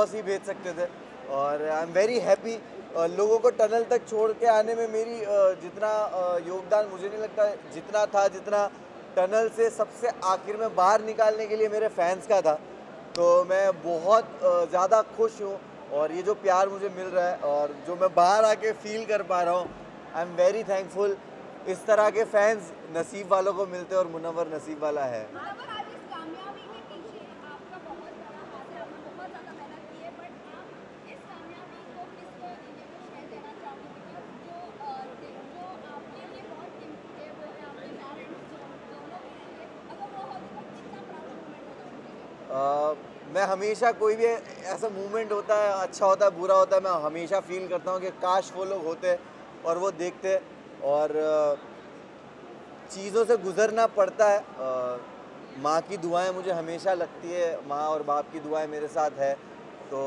Boss ही भेज सकते थे। और आई एम वेरी हैप्पी। लोगों को टनल तक छोड़ के आने में मेरी जितना योगदान मुझे नहीं लगता जितना था, जितना टनल से सबसे आखिर में बाहर निकालने के लिए मेरे फैंस का था। तो मैं बहुत ज़्यादा खुश हूँ, और ये जो प्यार मुझे मिल रहा है और जो मैं बाहर आके फील कर पा रहा हूँ, आई एम वेरी थैंकफुल। इस तरह के फैंस नसीब वालों को मिलते हैं, और मुनव्वर नसीब वाला है। मुनव्वर, आज इस कामयाबी के पीछे आपका बहुत बड़ा हाथ है, आपने बहुत ज़्यादा मेहनत की है, बट आप इस कामयाबी को किसको श्रेय देना चाहोगे? बिकॉज जो आपके लिए बहुत कीमती है वो है आपके पेरेंट्स, दोनों के लिए। अगर वो होते तो कितना प्राउड मोमेंट होता उनके लिए? मैं हमेशा कोई भी ऐसा मूवमेंट होता है, अच्छा होता है बुरा होता है, मैं हमेशा फील करता हूँ कि काश वो लोग होते और वो देखते। और चीज़ों से गुज़रना पड़ता है। माँ की दुआएं मुझे हमेशा लगती है, माँ और बाप की दुआएं मेरे साथ है। तो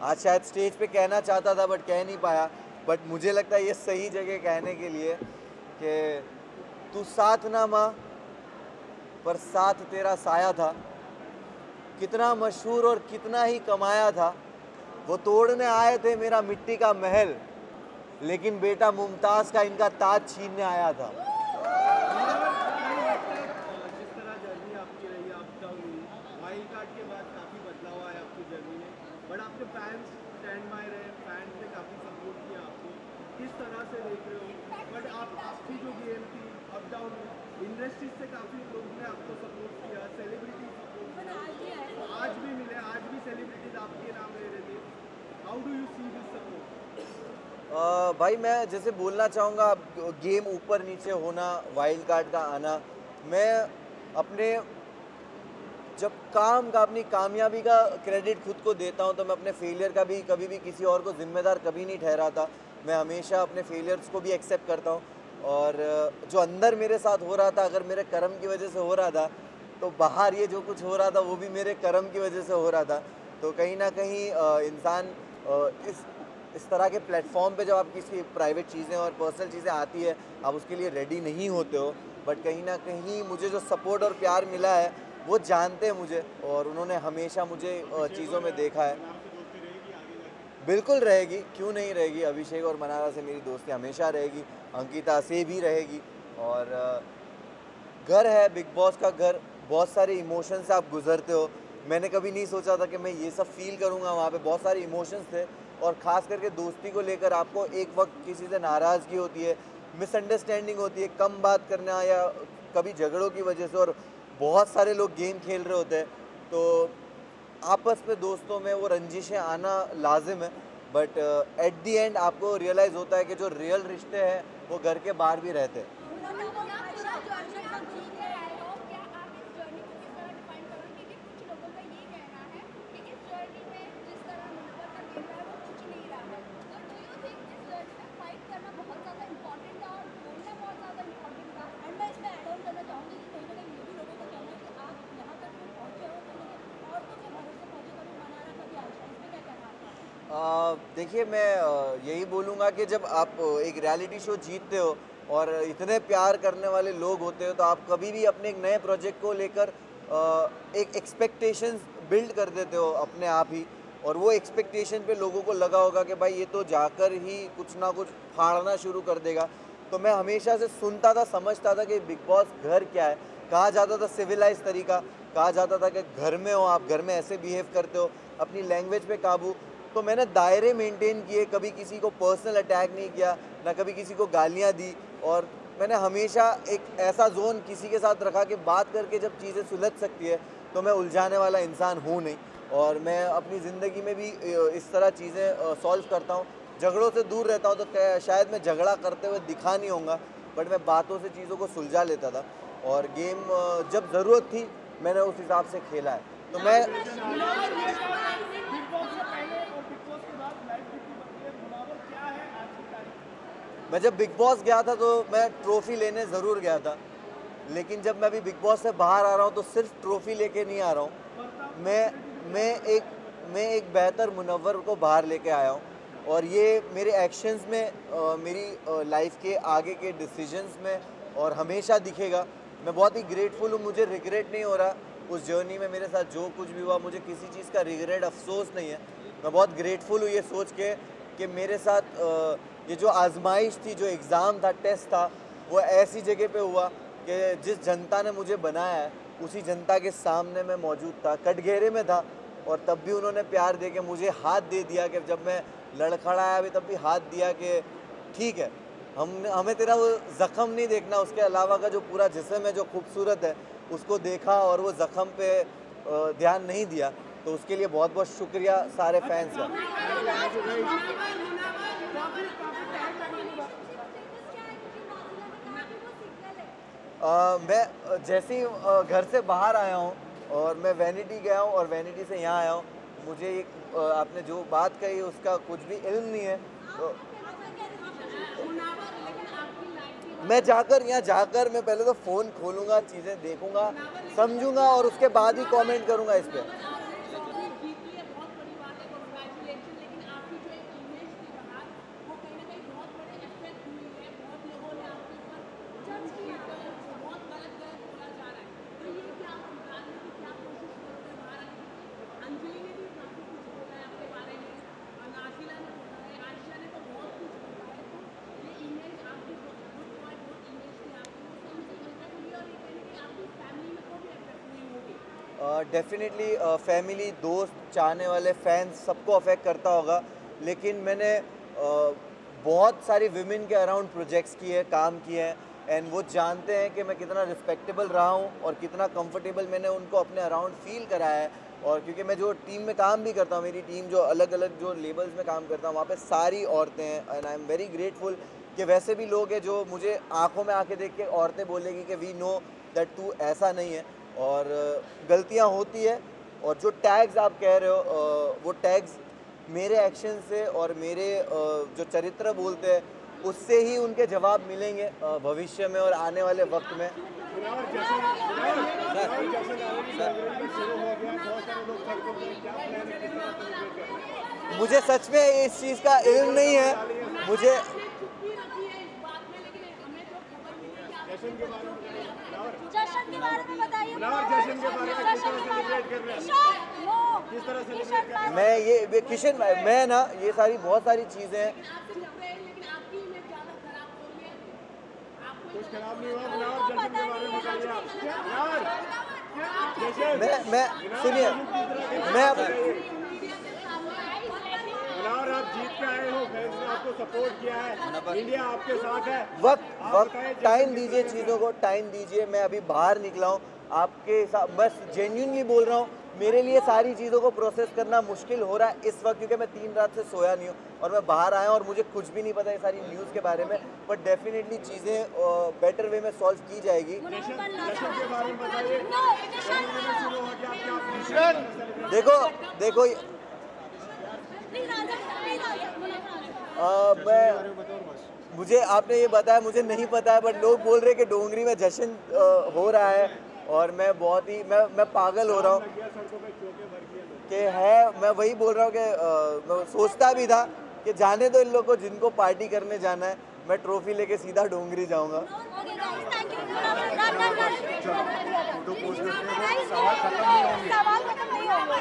आज शायद स्टेज पे कहना चाहता था बट कह नहीं पाया, बट मुझे लगता है ये सही जगह कहने के लिए कि तू साथ ना माँ, पर साथ तेरा साया था। कितना मशहूर और कितना ही कमाया था, वो तोड़ने आए थे मेरा मिट्टी का महल, लेकिन बेटा मुमताज़ का इनका ताज छीनने आया था। जिस तरह जर्नी आपकी रही, अप डाउन हुई, वाइल्ड कार्ड के बाद काफ़ी बदलाव आया आपकी जर्नी में, बट आपके फैंस स्टैंड बाय रहे, फैंस ने काफ़ी सपोर्ट किया आपको। किस तरह से देख रहे हो? बट आपकी जो गेम थी अप डाउन हुई, इंडस्ट्री से काफ़ी लोगों ने आपको सपोर्ट किया, सेलिब्रिटी सपोर्ट किया, आज भी मिले, आज भी सेलिब्रिटीज आपके नाम ले रहे थे। How do you see this support? भाई मैं जैसे बोलना चाहूँगा, गेम ऊपर नीचे होना, वाइल्ड कार्ड का आना, मैं अपने जब काम का, अपनी कामयाबी का क्रेडिट खुद को देता हूँ, तो मैं अपने फेलियर का भी कभी भी किसी और को जिम्मेदार कभी नहीं ठहराता। मैं हमेशा अपने फेलियर्स को भी एक्सेप्ट करता हूँ। और जो अंदर मेरे साथ हो रहा था, अगर मेरे कर्म की वजह से हो रहा था, तो बाहर ये जो कुछ हो रहा था वो भी मेरे कर्म की वजह से हो रहा था। तो कहीं ना कहीं इंसान इस तरह के प्लेटफॉर्म पे जब आप किसी प्राइवेट चीज़ें और पर्सनल चीज़ें आती है, आप उसके लिए रेडी नहीं होते हो। बट कहीं ना कहीं मुझे जो सपोर्ट और प्यार मिला है वो जानते हैं मुझे, और उन्होंने हमेशा मुझे चीज़ों में देखा है। बिल्कुल रहेगी, क्यों नहीं रहेगी। अभिषेक और मनारा से मेरी दोस्ती हमेशा रहेगी, अंकिता से भी रहेगी। और घर है, बिग बॉस का घर, बहुत सारे इमोशन से आप गुजरते हो। मैंने कभी नहीं सोचा था कि मैं ये सब फील करूँगा। वहाँ पे बहुत सारे इमोशंस थे, और ख़ास करके दोस्ती को लेकर आपको एक वक्त किसी से नाराज़गी होती है, मिसअंडरस्टैंडिंग होती है, कम बात करना, या कभी झगड़ों की वजह से, और बहुत सारे लोग गेम खेल रहे होते हैं, तो आपस में दोस्तों में वो रंजिशें आना लाजिम है। बट एट दी एंड आपको रियलाइज़ होता है कि जो रियल रिश्ते हैं वो घर के बाहर भी रहते हैं। देखिए, मैं यही बोलूँगा कि जब आप एक रियलिटी शो जीतते हो और इतने प्यार करने वाले लोग होते हो, तो आप कभी भी अपने एक नए प्रोजेक्ट को लेकर एक एक्सपेक्टेशंस बिल्ड कर देते हो अपने आप ही। और वो एक्सपेक्टेशन पे लोगों को लगा होगा कि भाई ये तो जाकर ही कुछ ना कुछ फाड़ना शुरू कर देगा। तो मैं हमेशा से सुनता था, समझता था कि बिग बॉस घर क्या है। कहा जाता था सिविलाइज तरीका, कहा जाता था कि घर में हो आप, घर में ऐसे बिहेव करते हो, अपनी लैंग्वेज पे काबू। तो मैंने दायरे मेंटेन किए, कभी किसी को पर्सनल अटैक नहीं किया, ना कभी किसी को गालियाँ दी। और मैंने हमेशा एक ऐसा जोन किसी के साथ रखा कि बात करके जब चीज़ें सुलझ सकती है, तो मैं उलझाने वाला इंसान हूँ नहीं। और मैं अपनी ज़िंदगी में भी इस तरह चीज़ें सॉल्व करता हूँ। झगड़ों से दूर रहता हूँ, तो शायद मैं झगड़ा करते हुए दिखा नहीं होऊंगा, बट मैं बातों से चीज़ों को सुलझा लेता था। और गेम जब ज़रूरत थी मैंने उस हिसाब से खेला है। तो मैं जब बिग बॉस गया था तो मैं ट्रॉफ़ी लेने ज़रूर गया था, लेकिन जब मैं अभी बिग बॉस से बाहर आ रहा हूँ तो सिर्फ ट्रॉफ़ी लेके नहीं आ रहा हूँ। मैं एक बेहतर मुनव्वर को बाहर लेके आया हूँ, और ये मेरे एक्शंस में, मेरी लाइफ के आगे के डिसीजंस में और हमेशा दिखेगा। मैं बहुत ही ग्रेटफुल हूँ, मुझे रिग्रेट नहीं हो रहा उस जर्नी में। मेरे साथ जो कुछ भी हुआ, मुझे किसी चीज़ का रिग्रेट, अफसोस नहीं है। मैं बहुत ग्रेटफुल हूँ ये सोच के कि मेरे साथ ये जो आजमाइश थी, जो एग्ज़ाम था, टेस्ट था, वो ऐसी जगह पे हुआ कि जिस जनता ने मुझे बनाया है उसी जनता के सामने मैं मौजूद था, कटघरे में था, और तब भी उन्होंने प्यार दे के मुझे हाथ दे दिया कि जब मैं लड़खड़ाया भी तब भी हाथ दिया कि ठीक है, हमें तेरा वो ज़ख़म नहीं देखना, उसके अलावा का जो पूरा जिस्म है जो खूबसूरत है उसको देखा और वो ज़ख़म पे ध्यान नहीं दिया। तो उसके लिए बहुत बहुत शुक्रिया सारे फैंस का। मैं जैसे ही घर से बाहर आया हूँ और मैं वैनिटी गया हूँ और वैनिटी से यहाँ आया हूँ, मुझे एक आपने जो बात कही उसका कुछ भी इल्म नहीं है। तो मैं यहाँ जाकर मैं पहले तो फ़ोन खोलूँगा, चीज़ें देखूँगा, समझूँगा और उसके बाद ही कमेंट करूँगा इस पे। डेफिनेटली फैमिली, दोस्त, चाहने वाले फैंस सबको अफेक्ट करता होगा, लेकिन मैंने बहुत सारी विमेन के अराउंड प्रोजेक्ट्स किए, काम किए हैं, एंड वो जानते हैं कि मैं कितना रिस्पेक्टेबल रहा हूँ और कितना कंफर्टेबल मैंने उनको अपने अराउंड फील कराया है। और क्योंकि मैं जो टीम में काम भी करता हूँ, मेरी टीम जो अलग अलग जो लेबल्स में काम करता हूँ वहाँ पे सारी औरतें हैं, and I am very grateful कि वैसे भी लोग हैं जो मुझे आंखों में आंखें देख के औरतें बोलेगी कि वी नो दैट तू ऐसा नहीं है, और गलतियाँ होती है, और जो टैग्स आप कह रहे हो वो टैग्स मेरे एक्शन से और मेरे जो चरित्र बोलते हैं उससे ही उनके जवाब मिलेंगे भविष्य में और आने वाले वक्त में। मुझे सच में इस चीज़ का इल्म नहीं है, मुझे जश्न के बारे में बताइए। जश्न के बारे में किस तरह सेलिब्रेट कर रहे हैं? किस तरह सेलिब्रेट कर रहे हैं? मैं ये किशन, मैं ना ये सारी बहुत सारी चीज़ें हैं। कुछ खराब नहीं हुआ। मुनावर, जश्न के बारे में बताइए आप। मैं सुनिए, मैं मुनावर, आप जीत के आए हो, फैंस ने आपको सपोर्ट किया है, इंडिया आपके साथ है। वक्त टाइम दीजिए, चीज़ों को टाइम दीजिए। मैं अभी बाहर निकला हूँ, आपके साथ बस जेन्युइनली बोल रहा हूँ, मेरे लिए सारी चीज़ों को प्रोसेस करना मुश्किल हो रहा है इस वक्त, क्योंकि मैं 3 रात से सोया नहीं हूँ और मैं बाहर आया और मुझे कुछ भी नहीं पता ये सारी न्यूज़ के बारे में, बट डेफिनेटली चीज़ें बेटर वे में सॉल्व की जाएगी। के बारे में बताइए। देखो मुझे आपने ये बताया, मुझे नहीं पता है, बट लोग बोल रहे हैं कि डोंगरी में जश्न हो रहा है, और मैं बहुत ही मैं पागल हो रहा हूँ कि है। मैं वही बोल रहा हूँ कि मैं सोचता भी था कि जाने दो इन लोगों को, जिनको पार्टी करने जाना है, मैं ट्रॉफी लेके सीधा डोंगरी जाऊँगा। सवाल खत्म नहीं होंगे।